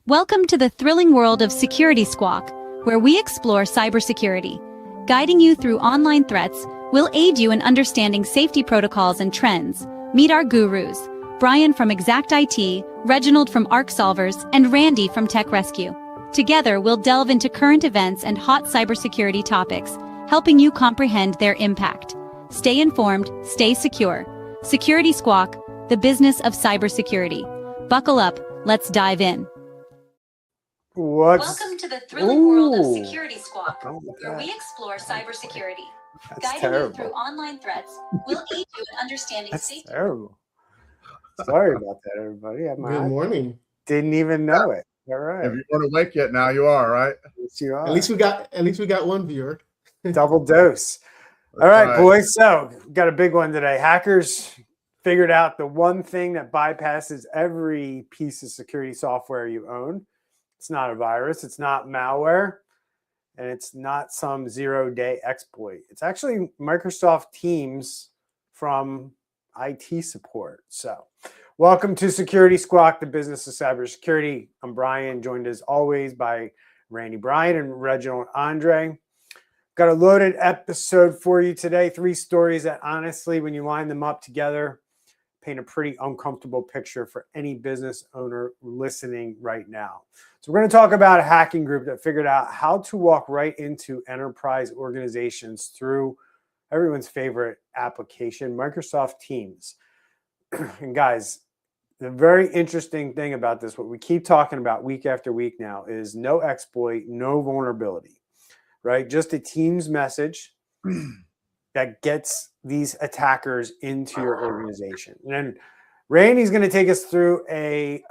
Welcome to the thrilling world of Security Squawk, where we explore cybersecurity. Guiding you through online threats, we'll aid you in understanding safety protocols and trends. Meet our gurus, Bryan from Exact IT, Reginald from Arc Solvers, and Randy from Tech Rescue. Together, we'll delve into current events and hot cybersecurity topics, helping you comprehend their impact. Stay informed, stay secure. Security Squawk, the business of cybersecurity. Buckle up, let's dive in. Welcome to the thrilling world of Security Squawk, where we explore cybersecurity. Guiding you through online threats, we'll aid you in understanding safety. Terrible. Sorry about that, everybody. Good morning. Didn't even know it. All right. If you weren't awake yet, now you are, right? Yes, you are. At least we got one viewer. Double dose. All right, boys. So we've got a big one today. Hackers figured out the one thing that bypasses every piece of security software you own. It's not a virus. It's not malware. And it's not some zero-day exploit. It's actually Microsoft Teams from IT support. So welcome to Security Squawk, the business of cybersecurity. I'm Bryan, joined as always by Randy Bryan and Reginald Andre. Got a loaded episode for you today. 3 stories that honestly, when you line them up together, paint a pretty uncomfortable picture for any business owner listening right now. So we're going to talk about a hacking group that figured out how to walk right into enterprise organizations through everyone's favorite application, Microsoft Teams. And guys, the very interesting thing about this, what we keep talking about week after week now, is no exploit, no vulnerability, right? Just a Teams message that gets these attackers into your organization. And then Randy's going to take us through a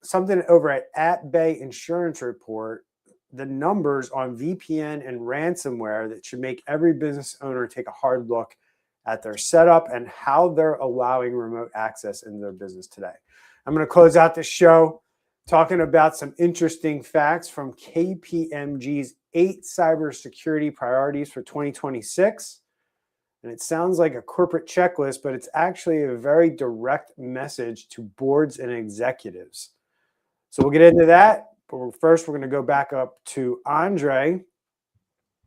something over at Bay Insurance Report, the numbers on VPN and ransomware that should make every business owner take a hard look at their setup and how they're allowing remote access in their business today. I'm going to close out this show talking about some interesting facts from KPMG's 8 cybersecurity priorities for 2026. And it sounds like a corporate checklist, but it's actually a very direct message to boards and executives. So we'll get into that. But first, we're going to go back up to Andre.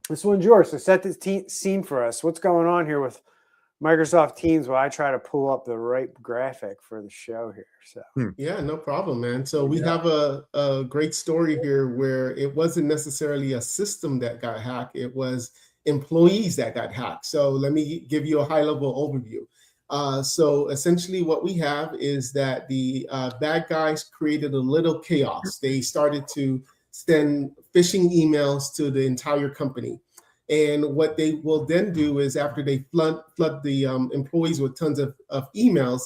This one's yours. So set the scene for us. What's going on here with Microsoft Teams while I try to pull up the right graphic for the show here? So Yeah, no problem, man. So we have a great story here where it wasn't necessarily a system that got hacked. It was employees that got hacked. So let me give you a high-level overview. So essentially what we have is that the bad guys created a little chaos. They started to send phishing emails to the entire company. And what they will then do is after they flood the employees with tons of emails,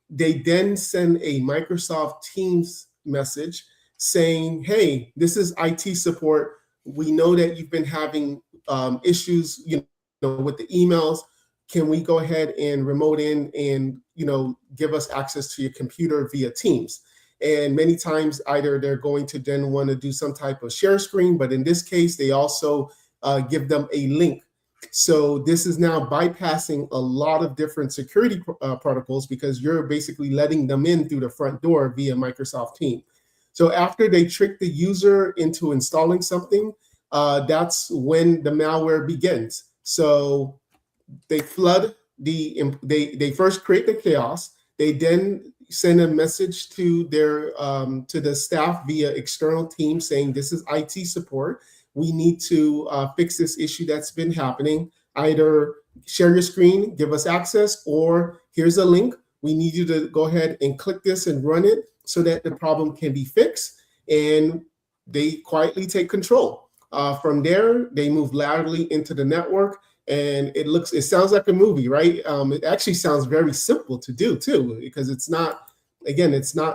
they then send a Microsoft Teams message saying, hey, this is IT support. We know that you've been having issues, with the emails. Can we go ahead and remote in and, give us access to your computer via Teams? And many times either they're going to then want to do some type of share screen, but in this case, they also give them a link. So this is now bypassing a lot of different security protocols because you're basically letting them in through the front door via Microsoft Teams. So after they trick the user into installing something, that's when the malware begins. So they flood they first create the chaos. They then send a message to their to the staff via external teams saying, this is IT support. We need to fix this issue that's been happening. Either share your screen, give us access, or here's a link. We need you to go ahead and click this and run it so that the problem can be fixed. And they quietly take control. From there, they move laterally into the network. And it sounds like a movie, right? It actually sounds very simple to do too, because it's not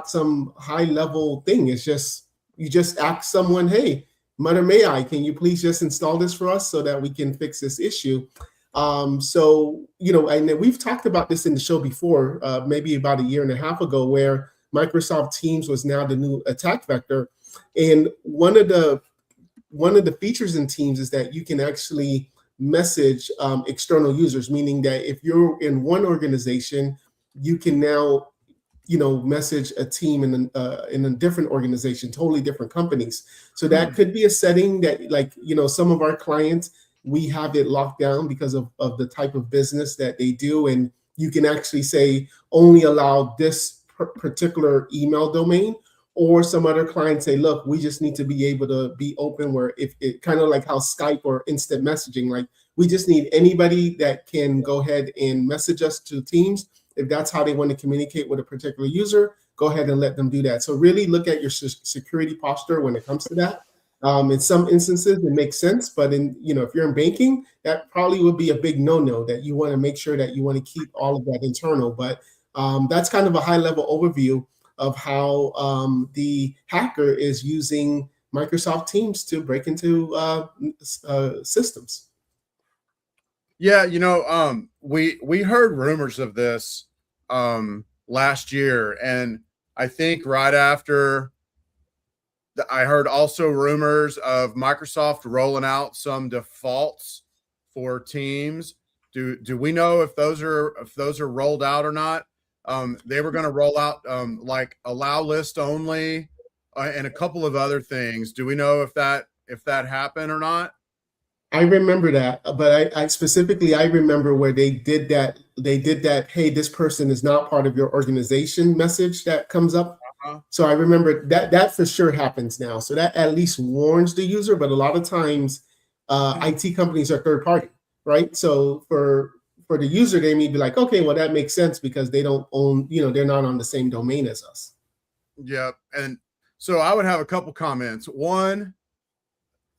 some high level thing. It's just, you just ask someone, hey, Mother May I, can you please just install this for us so that we can fix this issue? And we've talked about this in the show before, maybe about 1.5 years ago, where Microsoft Teams was now the new attack vector. And one of the features in Teams is that you can actually message external users, meaning that if you're in one organization, you can now message a team in a different organization, totally different companies. So that could be a setting that, like, some of our clients, we have it locked down because of the type of business that they do. And you can actually say only allow this particular email domain, or some other clients say, look, we just need to be able to be open where if it kind of like how Skype or instant messaging, like we just need anybody that can go ahead and message us to Teams. If that's how they want to communicate with a particular user, go ahead and let them do that. So really look at your security posture when it comes to that. In some instances, it makes sense, but if you're in banking, that probably would be a big no-no, that you want to make sure that you want to keep all of that internal. But that's kind of a high-level overview of how the hacker is using Microsoft Teams to break into systems. Yeah, we heard rumors of this last year, and I think right after I heard also rumors of Microsoft rolling out some defaults for Teams. Do we know if those are rolled out or not? They were going to roll out like allow list only and a couple of other things. Do we know if that happened or not? I remember that, but I specifically remember where they did that. They did that. Hey, this person is not part of your organization message that comes up. So I remember that for sure happens now. So that at least warns the user. But a lot of times, IT companies are third party, right? So for the user, they may be like, okay, well, that makes sense because they don't own, they're not on the same domain as us. Yeah, and so I would have a couple comments. One,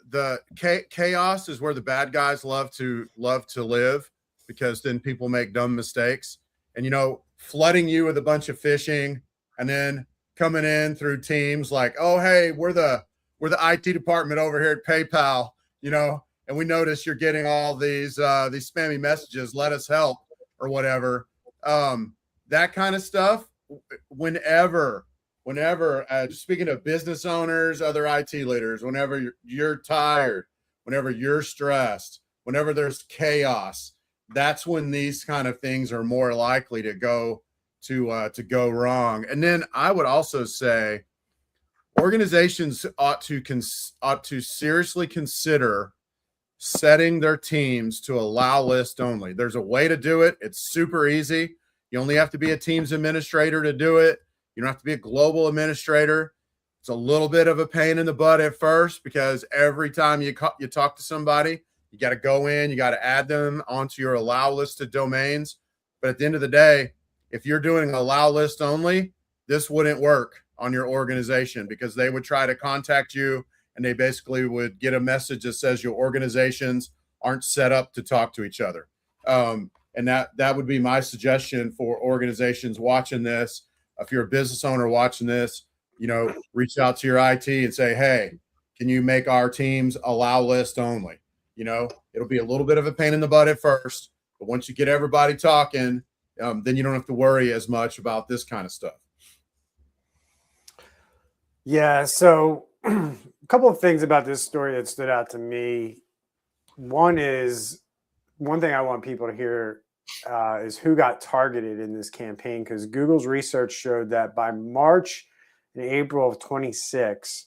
the chaos is where the bad guys love to live, because then people make dumb mistakes, and flooding you with a bunch of phishing, and then coming in through Teams like, oh, hey, we're the IT department over here at PayPal, and we notice you're getting all these spammy messages, let us help or whatever. That kind of stuff. Whenever speaking of business owners, other IT leaders, whenever you're tired, whenever you're stressed, whenever there's chaos, that's when these kind of things are more likely to go wrong. And then I would also say organizations ought to seriously consider setting their teams to allow list only. There's a way to do it. It's super easy. You only have to be a Teams administrator to do it. You don't have to be a global administrator. It's a little bit of a pain in the butt at first, because every time you talk to somebody, you got to go in, you got to add them onto your allow list of domains. But at the end of the day, if you're doing allow list only, this wouldn't work on your organization, because they would try to contact you and they basically would get a message that says your organizations aren't set up to talk to each other. And that would be my suggestion for organizations watching this. If you're a business owner watching this, reach out to your IT and say, hey, can you make our Teams allow list only? It'll be a little bit of a pain in the butt at first, but once you get everybody talking, then you don't have to worry as much about this kind of stuff. Yeah. So a couple of things about this story that stood out to me. One thing I want people to hear is who got targeted in this campaign, because Google's research showed that by March and April of 26,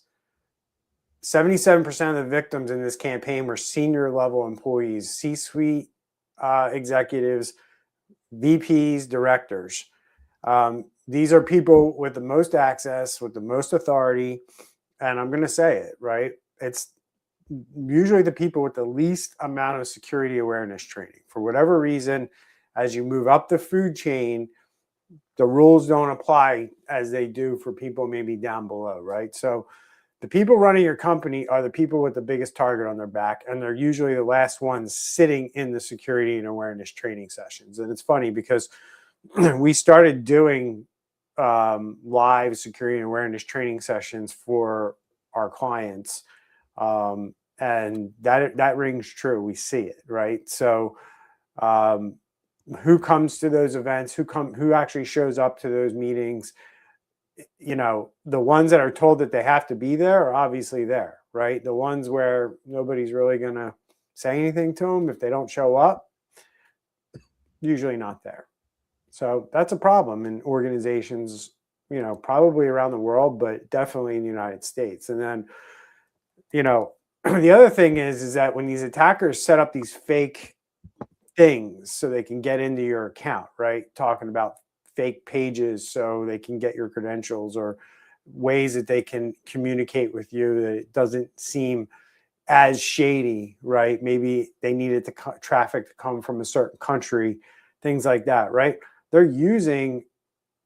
77% of the victims in this campaign were senior level employees, C-suite executives, VPs, directors. These are people with the most access, with the most authority. And I'm going to say it, right? It's usually the people with the least amount of security awareness training. For whatever reason, as you move up the food chain, the rules don't apply as they do for people maybe down below, right? So the people running your company are the people with the biggest target on their back, and they're usually the last ones sitting in the security and awareness training sessions. And it's funny because we started doing live security and awareness training sessions for our clients, and that rings true. We see it, right? So who comes to those events, who actually shows up to those meetings? The ones that are told that they have to be there are obviously there, right? The ones where nobody's really going to say anything to them if they don't show up, usually not there. So that's a problem in organizations, probably around the world, but definitely in the United States. And then, the other thing is that when these attackers set up these fake things so they can get into your account, right? Talking about fake pages so they can get your credentials, or ways that they can communicate with you that it doesn't seem as shady, right? Maybe they needed traffic to come from a certain country, things like that, right? They're using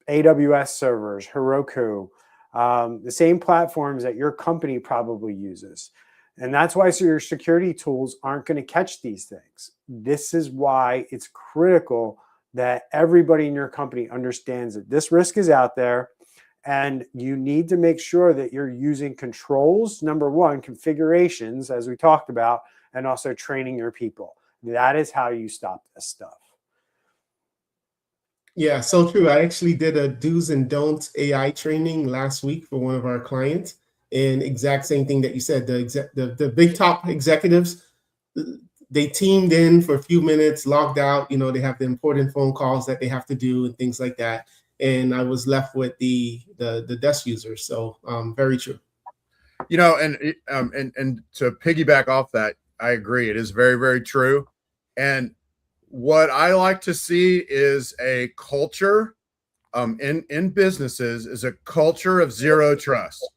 AWS servers, Heroku, the same platforms that your company probably uses. And that's why your security tools aren't going to catch these things. This is why it's critical that everybody in your company understands that this risk is out there, and you need to make sure that you're using controls, number one, configurations, as we talked about, and also training your people. That is how you stop this stuff. Yeah, so true. I actually did a do's and don'ts AI training last week for one of our clients, and exact same thing that you said. The big top executives, they teamed in for a few minutes, logged out. They have the important phone calls that they have to do and things like that. And I was left with the desk users. So very true. And to piggyback off that, I agree. It is very, very true. And what I like to see is a culture in businesses is a culture of zero trust,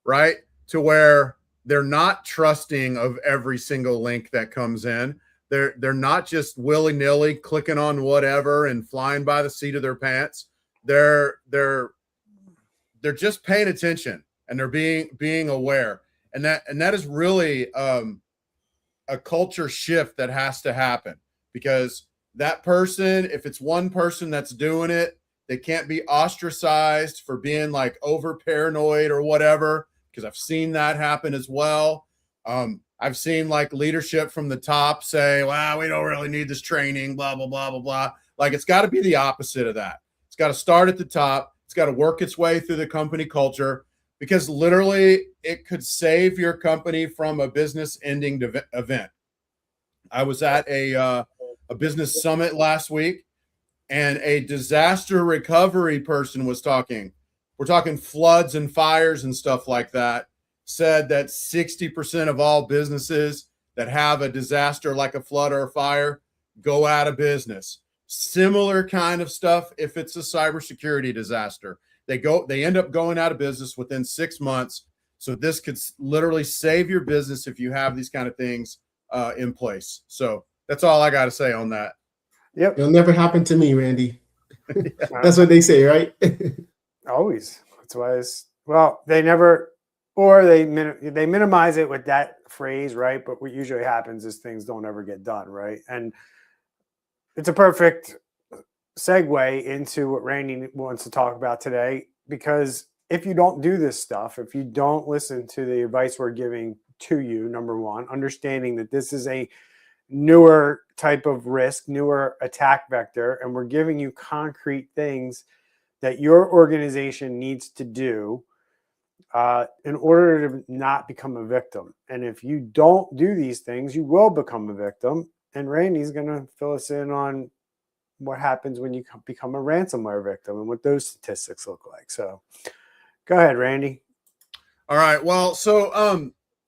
right? To where they're not trusting of every single link that comes in. They're not just willy-nilly clicking on whatever and flying by the seat of their pants. They're just paying attention, and they're being aware. And that is really a culture shift that has to happen, because that person, if it's one person that's doing it, they can't be ostracized for being like over paranoid or whatever, because I've seen that happen as well. I've seen like leadership from the top say, wow, we don't really need this training, blah, blah, blah, blah, blah. Like, it's got to be the opposite of that. It's got to start at the top. It's got to work its way through the company culture, because literally it could save your company from a business ending event. I was at a business summit last week, and a disaster recovery person was talking. We're talking floods and fires and stuff like that. Said that 60% of all businesses that have a disaster like a flood or a fire go out of business. Similar kind of stuff if it's a cybersecurity disaster. They end up going out of business within 6 months. So this could literally save your business if you have these kind of things in place. So that's all I got to say on that. Yep. It'll never happen to me, Randy. That's what they say, right? Always. That's why they never, or they minimize it with that phrase, right? But what usually happens is things don't ever get done, right? And it's a perfect segue into what Randy wants to talk about today, because if you don't do this stuff, if you don't listen to the advice we're giving to you, number one, understanding that this is a newer type of risk, newer attack vector, and we're giving you concrete things that your organization needs to do in order to not become a victim. And if you don't do these things, you will become a victim. And Randy's going to fill us in on what happens when you become a ransomware victim and what those statistics look like. So go ahead, Randy. All right. Well, so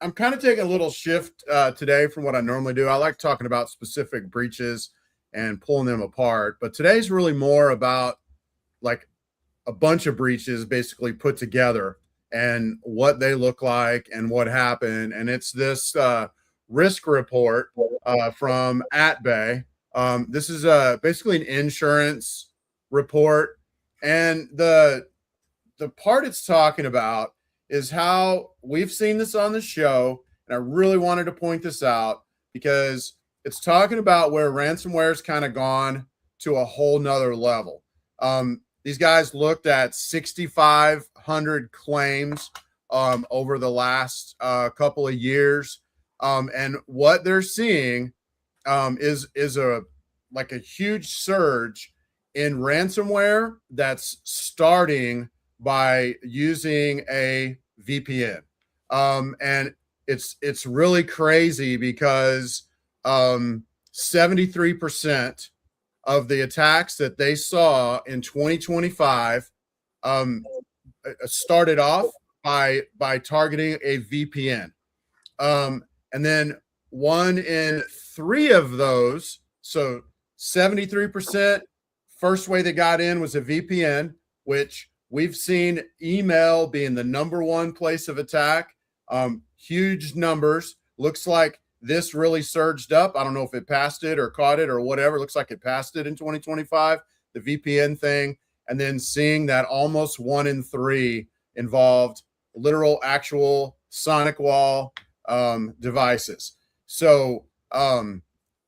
I'm kind of taking a little shift today from what I normally do. I like talking about specific breaches and pulling them apart, but today's really more about like a bunch of breaches basically put together and what they look like and what happened. And it's this risk report from AtBay. This is basically an insurance report, and the part it's talking about is how we've seen this on the show, and I really wanted to point this out because it's talking about where ransomware has kind of gone to a whole nother level. These guys looked at 6,500 claims over the last couple of years, and what they're seeing is a huge surge in ransomware that's starting by using a VPN. And it's really crazy because 73% of the attacks that they saw in 2025 started off by targeting a VPN. And then 1 in 3 of those, so 73%, first way they got in was a VPN, which we've seen email being the #1 place of attack. Huge numbers. Looks like this really surged up. I don't know if it passed it or caught it or whatever. Looks like it passed it in 2025, the VPN thing. And then seeing that almost 1 in 3 involved literal, actual sonic wall devices. So are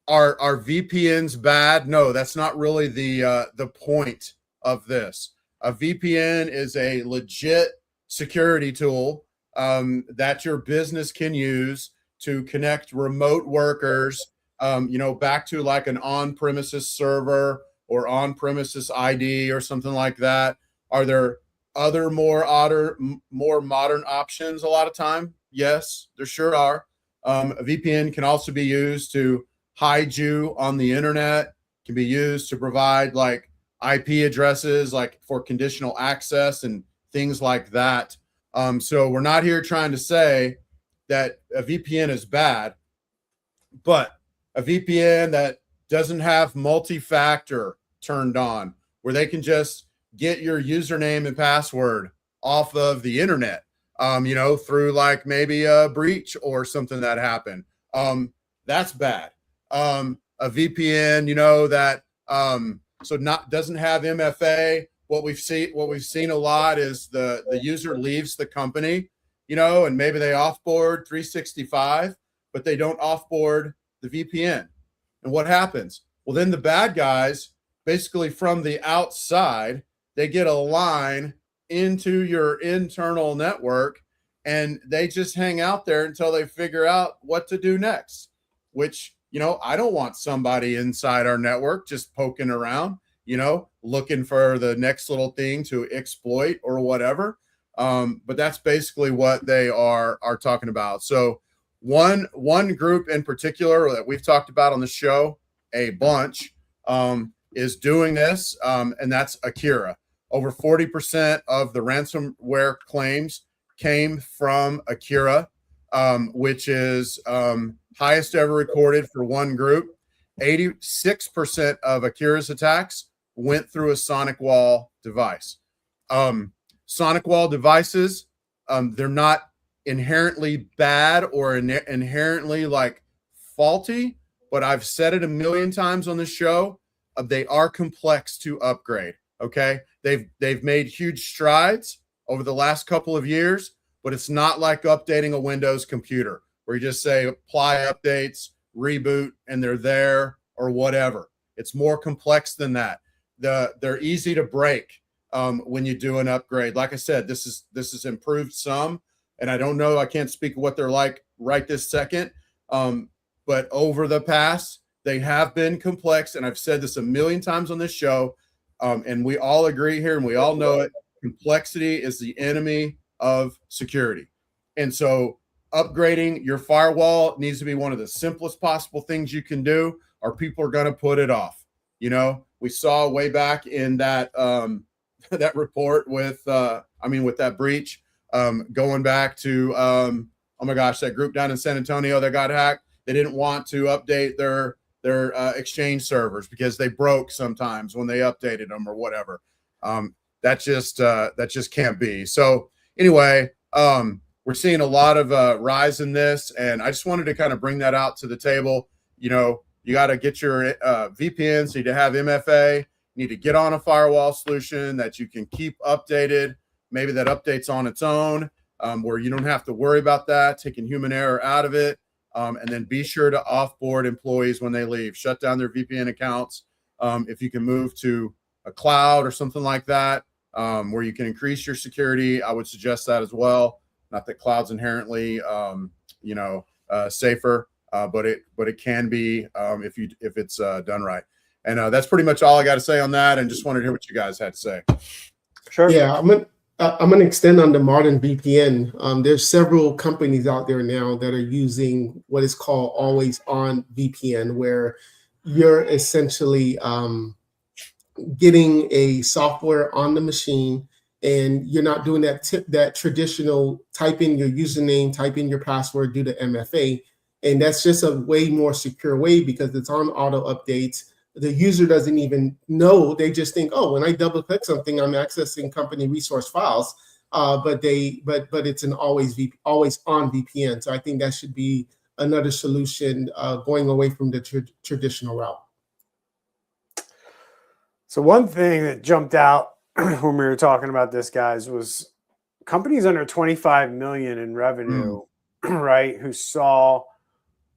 VPNs bad? No, that's not really the point of this. A VPN is a legit security tool that your business can use to connect remote workers, back to like an on-premises server or on-premises ID or something like that. Are there other more modern options a lot of time? Yes, there sure are. A VPN can also be used to hide you on the internet, can be used to provide like IP addresses, like for conditional access and things like that. So we're not here trying to say that a VPN is bad, but a VPN that doesn't have multi-factor turned on, where they can just get your username and password off of the internet, through like maybe a breach or something that happened. That's bad. A VPN, that doesn't have MFA. What we've seen a lot is the user leaves the company, and maybe they offboard 365, but they don't offboard the VPN. And what happens? Well, then the bad guys, basically from the outside, they get a line into your internal network and they just hang out there until they figure out what to do next, which, I don't want somebody inside our network just poking around, looking for the next little thing to exploit or whatever. But that's basically what they are talking about. So one group in particular that we've talked about on the show a bunch is doing this, and that's Akira. Over 40% of the ransomware claims came from Akira, which is highest ever recorded for one group. 86% of Akira's attacks went through a sonic wall device. Sonic wall devices, they're not inherently bad or inherently like faulty, but I've said it a million times on the show. They are complex to upgrade. Okay. They've made huge strides over the last couple of years, but it's not like updating a Windows computer where you just say apply updates, reboot, and they're there or whatever. It's more complex than that. They're easy to break when you do an upgrade. Like I said, this is improved some, and I don't know, I can't speak what they're like right this second. But over the past, they have been complex, and I've said this a million times on this show, and we all agree here, and we all know it. Complexity is the enemy of security. And so upgrading your firewall needs to be one of the simplest possible things you can do, or people are going to put it off. We saw way back in that that report with that breach, going back to oh my gosh, that group down in San Antonio that got hacked. They didn't want to update their Exchange servers because they broke sometimes when they updated them or whatever. That just can't be. So anyway, we're seeing a lot of rise in this, and I just wanted to kind of bring that out to the table. You got to get your VPNs, you need to have MFA, you need to get on a firewall solution that you can keep updated. Maybe that updates on its own, where you don't have to worry about that, taking human error out of it. And then be sure to offboard employees when they leave, shut down their VPN accounts. If you can move to a cloud or something like that, where you can increase your security, I would suggest that as well. Not that cloud's inherently, safer, but it can be if it's done right. And that's pretty much all I got to say on that. And just wanted to hear what you guys had to say. Sure. Yeah, I'm gonna extend on the modern VPN. There's several companies out there now that are using what is called always on VPN, where you're essentially getting a software on the machine, and you're not doing that traditional type in your username, type in your password, do the MFA. And that's just a way more secure way because it's on auto updates. The user doesn't even know. They just think, oh, when I double click something, I'm accessing company resource files. But it's an always on VPN. So I think that should be another solution, going away from the traditional route. So one thing that jumped out when we were talking about this, guys, was companies under 25 million in revenue, right, who saw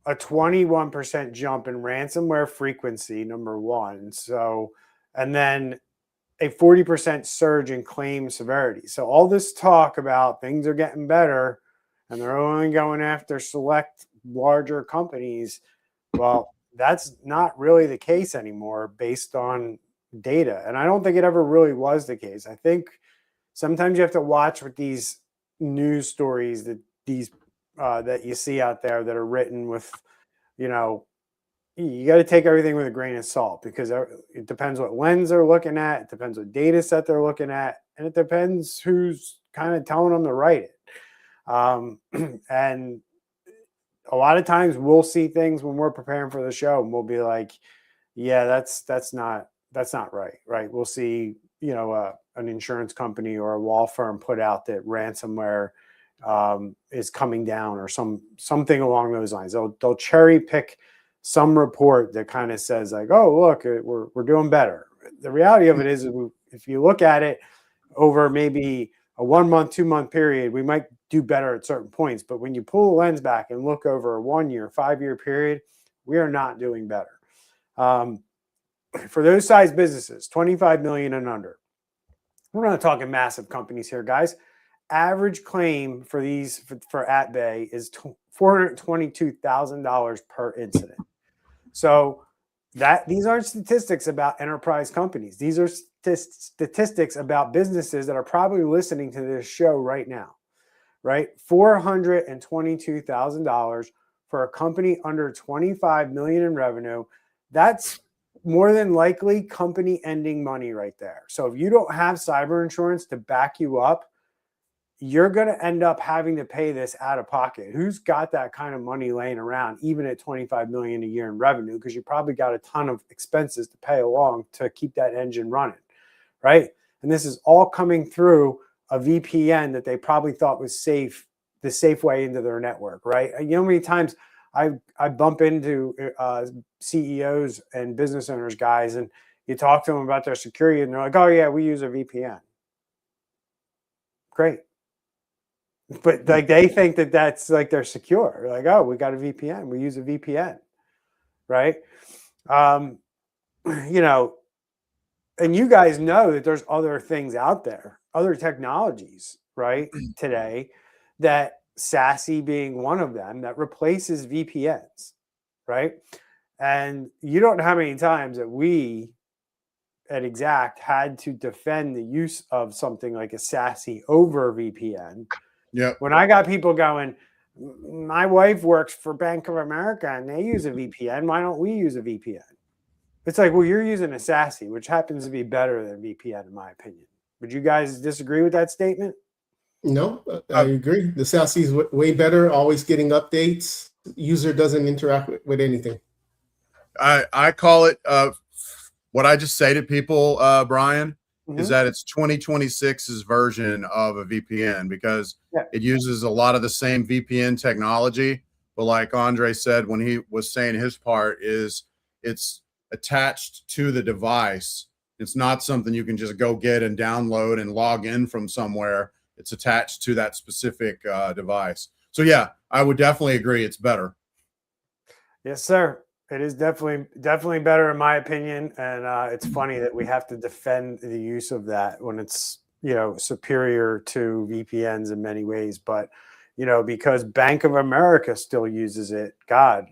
a 21% jump in ransomware frequency, number one. So, and then a 40% surge in claim severity. So all this talk about things are getting better and they're only going after select larger companies. Well, that's not really the case anymore based on data. And I don't think it ever really was the case. I think sometimes you have to watch with these news stories that that you see out there that are written with, you got to take everything with a grain of salt because it depends what lens they're looking at. It depends what data set they're looking at. And it depends who's kind of telling them to write it. And a lot of times we'll see things when we're preparing for the show and we'll be like, yeah, that's not right. Right. We'll see, an insurance company or a law firm put out that ransomware is coming down or something along those lines. They'll cherry pick some report that kind of says like, oh, look, we're doing better. The reality of it is, if you look at it over maybe a 1 month, 2 month period, we might do better at certain points. But when you pull the lens back and look over a 1 year, 5 year period, we are not doing better. For those size businesses, 25 million and under, we're not talking massive companies here, guys. Average claim for these for at bay is $422,000 per incident. So these aren't statistics about enterprise companies. These are statistics about businesses that are probably listening to this show right now, right? $422,000 for a company under 25 million in revenue. That's more than likely company ending money right there. So if you don't have cyber insurance to back you up, you're going to end up having to pay this out of pocket. Who's got that kind of money laying around, even at 25 million a year in revenue? Because you probably got a ton of expenses to pay along to keep that engine running, right? And this is all coming through a VPN that they probably thought was safe, the safe way into their network, right? You know how many times I bump into CEOs and business owners, guys, and you talk to them about their security, and they're like, "Oh yeah, we use a VPN." Great, but like they think that that's like they're secure. They're like, "Oh, we got a VPN. We use a VPN," right? And you guys know that there's other things out there, other technologies, right? Today, that SASE being one of them, that replaces VPNs, right? And you don't know how many times that we at Exact had to defend the use of something like a SASE over VPN. Yeah. When I got people going, my wife works for Bank of America and they use a VPN. Why don't we use a VPN? It's like, well, you're using a SASE, which happens to be better than VPN, in my opinion. Would you guys disagree with that statement? No, I agree. The SASE is way better, always getting updates. User doesn't interact with anything. I call it what I just say to people, Brian, is that it's 2026's version of a VPN because it uses a lot of the same VPN technology. But like Andre said, when he was saying his part is it's attached to the device. It's not something you can just go get and download and log in from somewhere. It's attached to that specific device. So yeah, I would definitely agree. It's better. Yes, sir. It is definitely better in my opinion. And it's funny that we have to defend the use of that when it's, superior to VPNs in many ways. But, because Bank of America still uses it, God,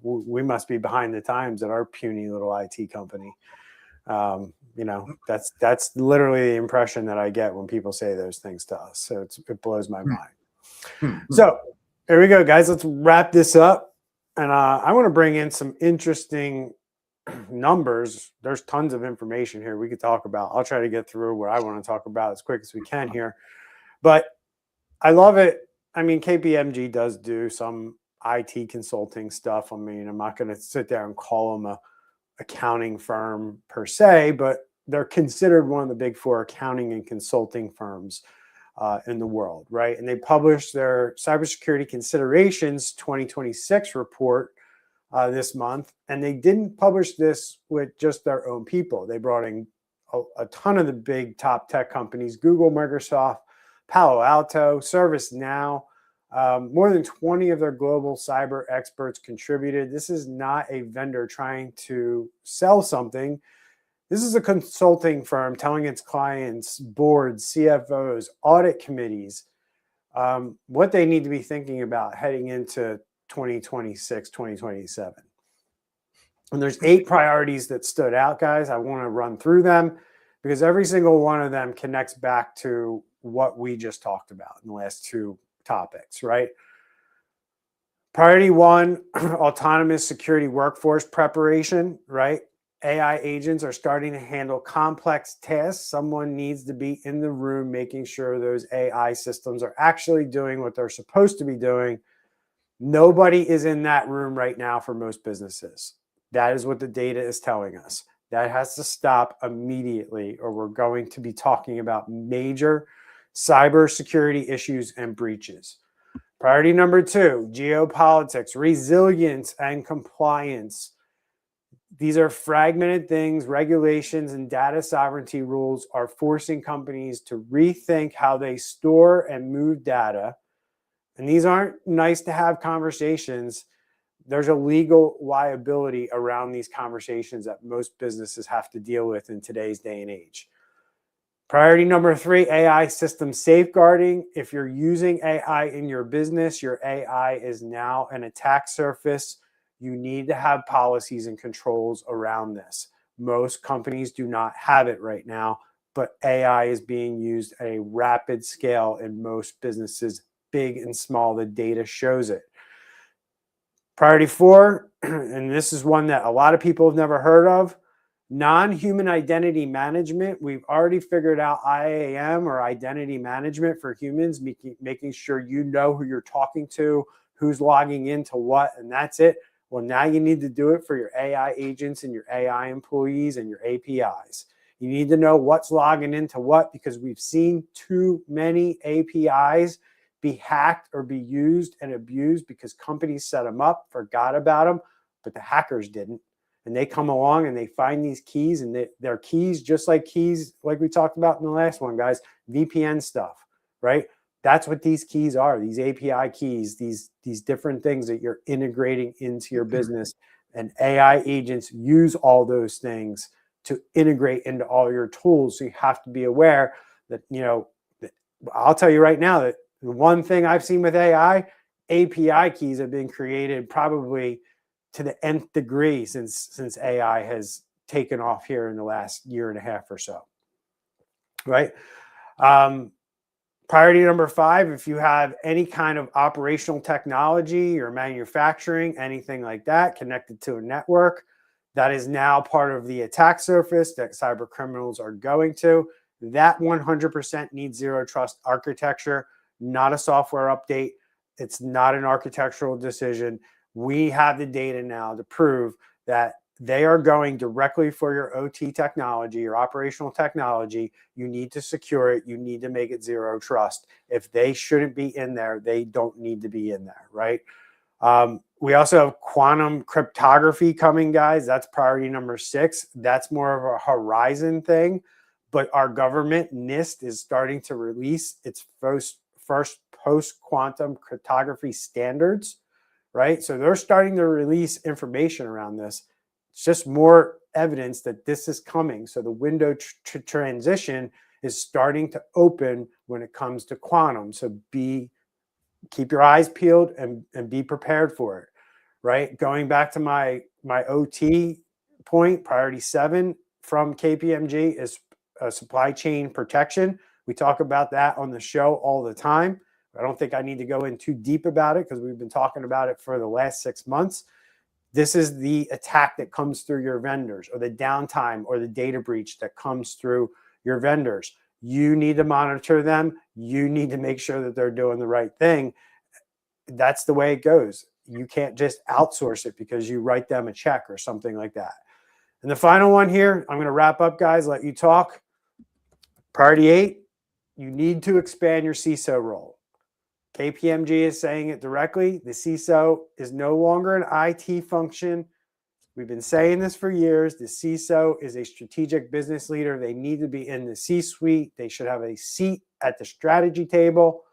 we must be behind the times at our puny little IT company. That's literally the impression that I get when people say those things to us. So it blows my mind. So here we go, guys. Let's wrap this up. And I want to bring in some interesting numbers, there's tons of information here we could talk about. I'll try to get through what I want to talk about as quick as we can here. But I love it. I mean, KPMG does do some IT consulting stuff. I mean, I'm not going to sit there and call them a accounting firm per se, but they're considered one of the big four accounting and consulting firms in the world, right? And they published their Cybersecurity Considerations 2026 report this month, and they didn't publish this with just their own people. They brought in a ton of the big top tech companies: Google, Microsoft, Palo Alto, ServiceNow. More than 20 of their global cyber experts contributed. This is not a vendor trying to sell something. This is a consulting firm telling its clients, boards, CFOs, audit committees, what they need to be thinking about heading into 2026, 2027. And there's 8 priorities that stood out, guys. I want to run through them because every single one of them connects back to what we just talked about in the last 2 topics, right? Priority 1, autonomous security workforce preparation, right? AI agents are starting to handle complex tasks. Someone needs to be in the room making sure those AI systems are actually doing what they're supposed to be doing. Nobody is in that room right now for most businesses. That is what the data is telling us. That has to stop immediately, or we're going to be talking about major cybersecurity issues and breaches. Priority number 2, geopolitics, resilience, and compliance. These are fragmented things. Regulations and data sovereignty rules are forcing companies to rethink how they store and move data. And these aren't nice to have conversations. There's a legal liability around these conversations that most businesses have to deal with in today's day and age. Priority number 3, AI system safeguarding. If you're using AI in your business, your AI is now an attack surface. You need to have policies and controls around this. Most companies do not have it right now, but AI is being used at a rapid scale in most businesses, big and small. The data shows it. Priority 4, and this is one that a lot of people have never heard of, non-human identity management. We've already figured out IAM, or identity management for humans, making sure you know who you're talking to, who's logging into what, and that's it. Well, now you need to do it for your AI agents and your AI employees and your APIs. You need to know what's logging into what, because we've seen too many APIs be hacked or be used and abused because companies set them up, forgot about them, but the hackers didn't. And they come along and they find these keys, and they're keys just like keys, like we talked about in the last one, guys, VPN stuff, right? That's what these keys are, these API keys, these different things that you're integrating into your business. And AI agents use all those things to integrate into all your tools. So you have to be aware that, I'll tell you right now that the one thing I've seen with AI, API keys have been created probably to the nth degree since AI has taken off here in the last year and a half or so, right? Priority number 5, if you have any kind of operational technology or manufacturing, anything like that connected to a network, that is now part of the attack surface that cyber criminals are going to. That 100% needs zero trust architecture, not a software update. It's not an architectural decision. We have the data now to prove that they are going directly for your OT technology, your operational technology. You need to secure it. You need to make it zero trust. If they shouldn't be in there, they don't need to be in there, right? We also have quantum cryptography coming, guys. That's priority number 6. That's more of a horizon thing. But our government, NIST, is starting to release its first post-quantum cryptography standards, right? So they're starting to release information around this. It's just more evidence that this is coming. So the window to transition is starting to open when it comes to quantum. So keep your eyes peeled and be prepared for it, right? Going back to my OT point, priority 7 from KPMG is supply chain protection. We talk about that on the show all the time. I don't think I need to go in too deep about it because we've been talking about it for the last 6 months. This is the attack that comes through your vendors, or the downtime or the data breach that comes through your vendors. You need to monitor them. You need to make sure that they're doing the right thing. That's the way it goes. You can't just outsource it because you write them a check or something like that. And the final one here, I'm going to wrap up, guys, let you talk. Priority 8, you need to expand your CISO role. KPMG is saying it directly. The CISO is no longer an IT function. We've been saying this for years. The CISO is a strategic business leader. They need to be in the C-suite. They should have a seat at the strategy table,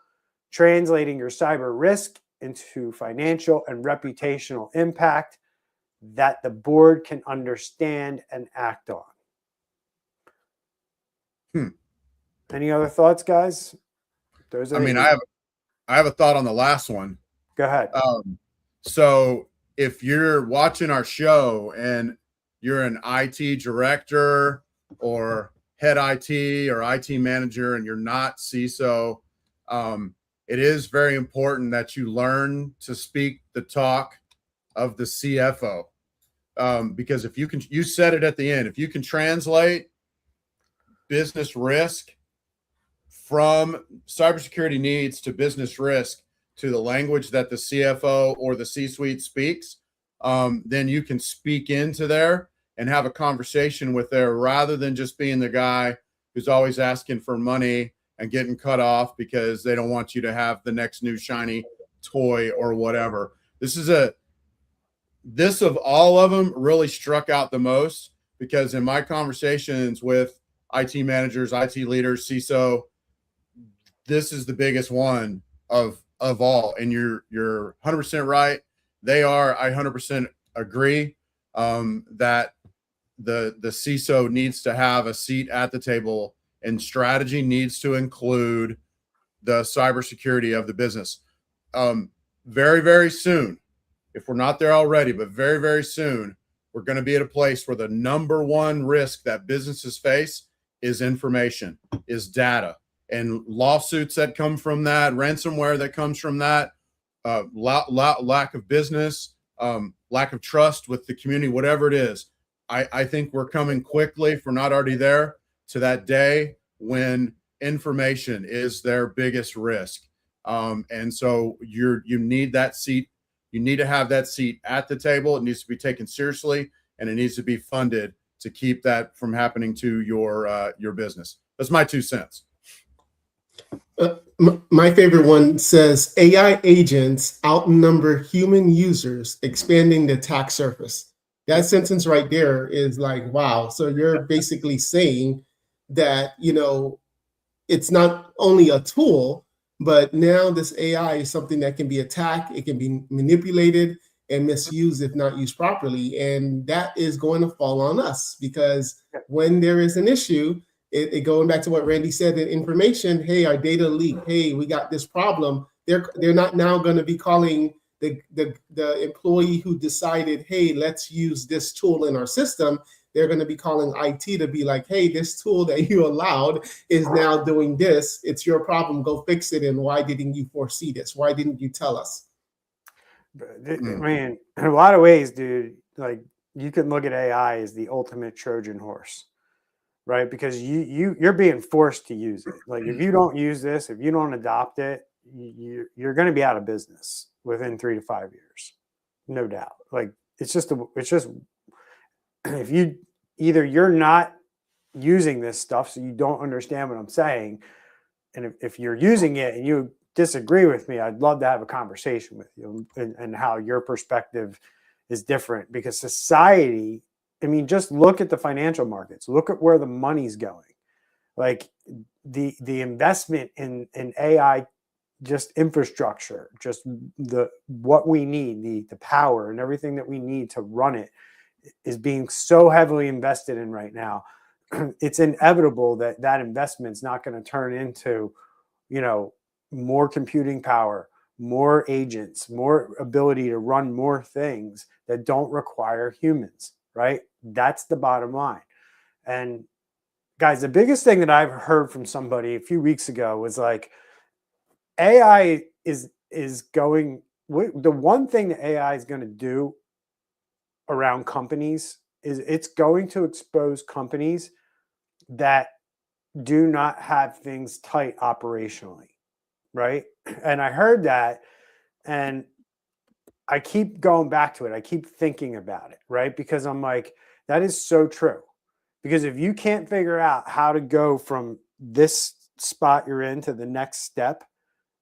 translating your cyber risk into financial and reputational impact that the board can understand and act on. Any other thoughts, guys? I mean, I have a thought on the last one. Go ahead. So if you're watching our show and you're an IT director or head IT or IT manager and you're not CISO, it is very important that you learn to speak the talk of the CFO. Because if you can, you said it at the end, if you can translate business risk from cybersecurity needs to business risk to the language that the CFO or the C-suite speaks, then you can speak into there and have a conversation with there, rather than just being the guy who's always asking for money and getting cut off because they don't want you to have the next new shiny toy or whatever. This of all of them really struck out the most, because in my conversations with IT managers, IT leaders, CISO, this is the biggest one of all. And you're 100% right. They are. I 100% agree that the CISO needs to have a seat at the table, and strategy needs to include the cybersecurity of the business. Very, very soon, if we're not there already, but very, very soon, we're going to be at a place where the number one risk that businesses face is information, is data, and lawsuits that come from that, ransomware that comes from that, lack of business, lack of trust with the community, whatever it is. I think we're coming quickly, if we're not already there, to that day when information is their biggest risk. And so you need that seat. You need to have that seat at the table. It needs to be taken seriously, and it needs to be funded to keep that from happening to your business. That's my 2 cents. My favorite one says AI agents outnumber human users, expanding the attack surface. That sentence right there is like, wow. So you're basically saying that, it's not only a tool, but now this AI is something that can be attacked, it can be manipulated and misused if not used properly. And that is going to fall on us, because when there is an issue, it going back to what Randy said, the information, hey, our data leaked, hey, we got this problem. They're not now going to be calling the employee who decided, hey, let's use this tool in our system. They're going to be calling IT to be like, hey, this tool that you allowed is now doing this. It's your problem. Go fix it. And why didn't you foresee this? Why didn't you tell us? I mean, in a lot of ways, dude, like, you can look at AI as the ultimate Trojan horse, right? Because you're being forced to use it. Like, if you don't use this, if you don't adopt it, you're going to be out of business within 3 to 5 years, no doubt. Like, it's just if you're not using this stuff, so you don't understand what I'm saying, and if you're using it and you disagree with me, I'd love to have a conversation with you and how your perspective is different. Because society, I mean, just look at the financial markets, look at where the money's going. Like, the investment in AI, just infrastructure, just what we need, the power and everything that we need to run it, is being so heavily invested in right now. It's inevitable that investment's not going to turn into, more computing power, more agents, more ability to run more things that don't require humans, right? That's the bottom line. And guys, the biggest thing that I've heard from somebody a few weeks ago was like, AI is going, the one thing that AI is going to do around companies is it's going to expose companies that do not have things tight operationally, right? And I heard that, and I keep going back to it. I keep thinking about it, right? Because I'm like, that is so true. Because if you can't figure out how to go from this spot you're in to the next step,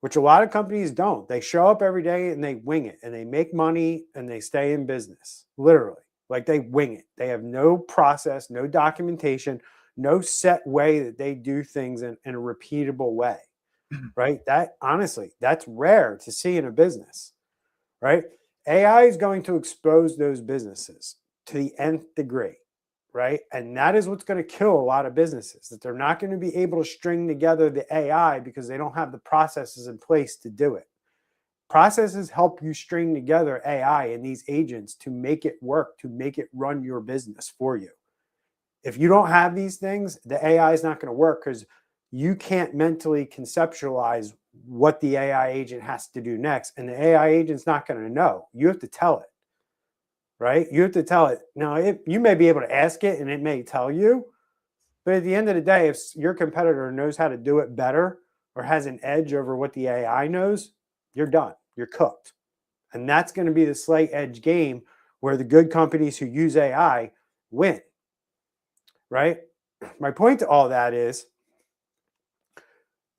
which a lot of companies don't, they show up every day and they wing it and they make money and they stay in business, literally. Like they wing it. They have no process, no documentation, no set way that they do things in a repeatable way, right? That honestly, that's rare to see in a business, right? AI is going to expose those businesses to the nth degree, right? And that is what's going to kill a lot of businesses, that they're not going to be able to string together the AI because they don't have the processes in place to do it. Processes help you string together AI and these agents to make it work, to make it run your business for you. If you don't have these things, the AI is not going to work because you can't mentally conceptualize what the AI agent has to do next. And the AI agent's not going to know. You have to tell it, right? You have to tell it. Now, you may be able to ask it and it may tell you, but at the end of the day, if your competitor knows how to do it better or has an edge over what the AI knows, you're done. You're cooked. And that's going to be the slight edge game where the good companies who use AI win, right? My point to all that is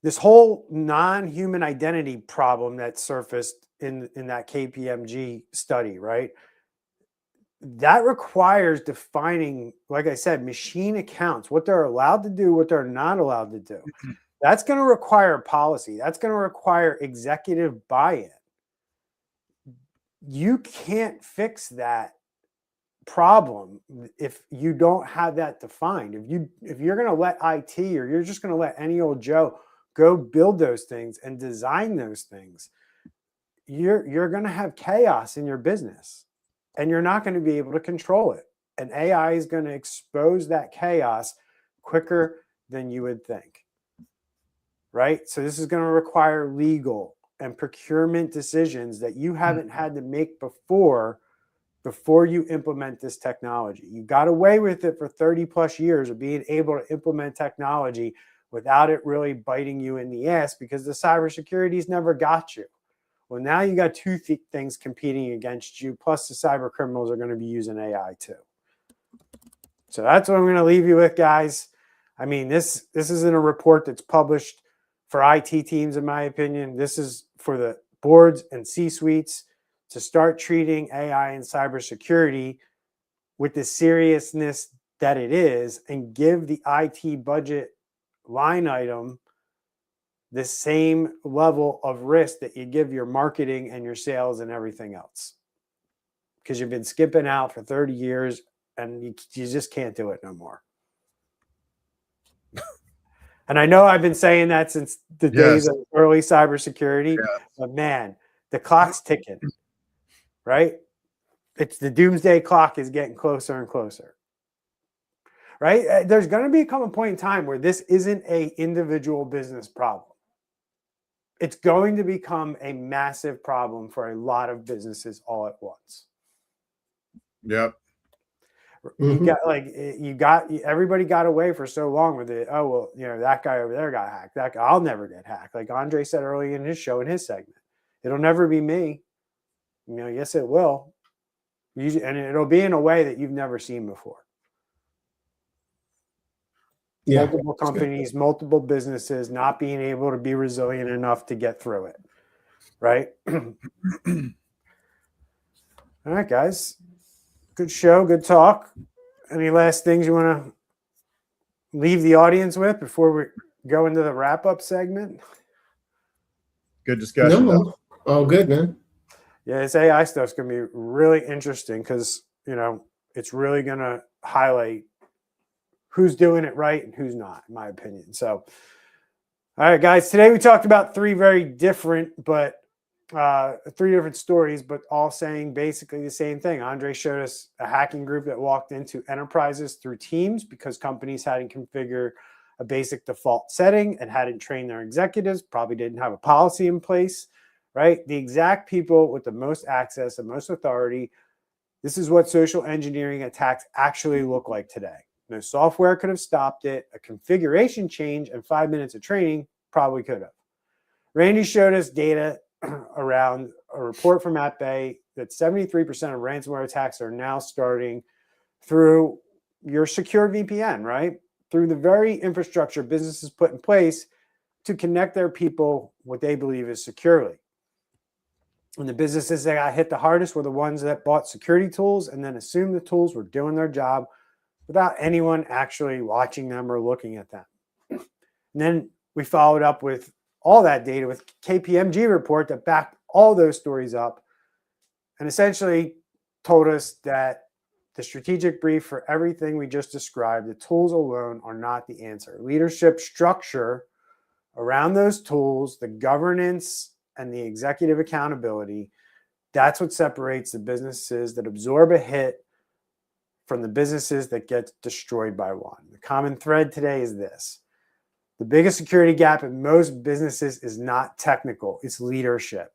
this whole non-human identity problem that surfaced in that KPMG study, right? That requires defining, like I said, machine accounts, what they're allowed to do, what they're not allowed to do. That's going to require policy. That's going to require executive buy-in. You can't fix that problem if you don't have that defined. If you're going to let IT or you're just going to let any old Joe go build those things and design those things, you're going to have chaos in your business and you're not going to be able to control it. And AI is going to expose that chaos quicker than you would think, right? So this is going to require legal and procurement decisions that you haven't had to make before you implement this technology. You got away with it for 30 plus years of being able to implement technology without it really biting you in the ass because the cybersecurity's never got you. Well, now you got two things competing against you, plus the cyber criminals are going to be using AI too. So that's what I'm going to leave you with, guys. I mean, this isn't a report that's published for IT teams, in my opinion. This is for the boards and C-suites to start treating AI and cybersecurity with the seriousness that it is and give the IT budget line item the same level of risk that you give your marketing and your sales and everything else. Because you've been skipping out for 30 years and you just can't do it no more. And I know I've been saying that since the days of early cybersecurity, but man, the clock's ticking, right? It's the doomsday clock is getting closer and closer, right? There's going to become a point in time where this isn't an individual business problem. It's going to become a massive problem for a lot of businesses all at once. Yep. Everybody got away for so long with it. Oh, well, that guy over there got hacked. That guy, I'll never get hacked. Like Andre said early in his show, in his segment, it'll never be me. Yes, it will. And it'll be in a way that you've never seen before. Yeah. Multiple companies, multiple businesses not being able to be resilient enough to get through it. Right? All right, guys. Good show, good talk. Any last things you want to leave the audience with before we go into the wrap-up segment? Good discussion. No, all good, man. Yeah, this AI stuff's going to be really interesting because, it's really going to highlight who's doing it right and who's not, in my opinion. So, all right, guys, today we talked about three different stories, but all saying basically the same thing. Andre showed us a hacking group that walked into enterprises through Teams because companies hadn't configured a basic default setting and hadn't trained their executives, probably didn't have a policy in place, right? The exact people with the most access and most authority This is what social engineering attacks actually look like today. No software could have stopped it. A configuration change and 5 minutes of training probably could have. Randy showed us data around a report from AtBay that 73% of ransomware attacks are now starting through your secure VPN, right? Through the very infrastructure businesses put in place to connect their people what they believe is securely. And the businesses that got hit the hardest were the ones that bought security tools and then assumed the tools were doing their job without anyone actually watching them or looking at them. And then we followed up with all that data with KPMG report that backed all those stories up and essentially told us that the strategic brief for everything we just described, the tools alone are not the answer. Leadership structure around those tools, the governance and the executive accountability, that's what separates the businesses that absorb a hit from the businesses that get destroyed by one. The common thread today is this. The biggest security gap in most businesses is not technical, it's leadership.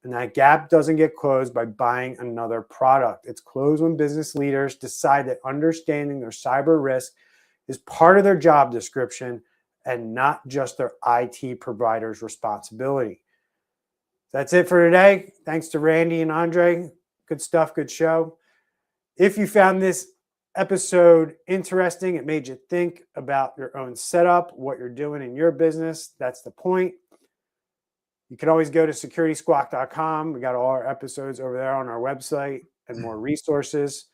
And that gap doesn't get closed by buying another product. It's closed when business leaders decide that understanding their cyber risk is part of their job description and not just their IT provider's responsibility. That's it for today. Thanks to Randy and Andre. Good stuff, good show. If you found this episode interesting, it made you think about your own setup, what you're doing in your business, that's the point. You can always go to securitysquawk.com. We got all our episodes over there on our website and more resources.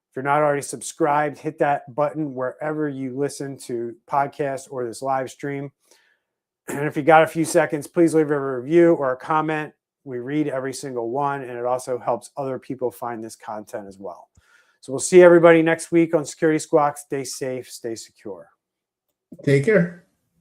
If you're not already subscribed, hit that button wherever you listen to podcasts or this live stream. And if you got a few seconds, please leave a review or a comment. We read every single one, and it also helps other people find this content as well. So we'll see everybody next week on Security Squawk. Stay safe, stay secure. Take care.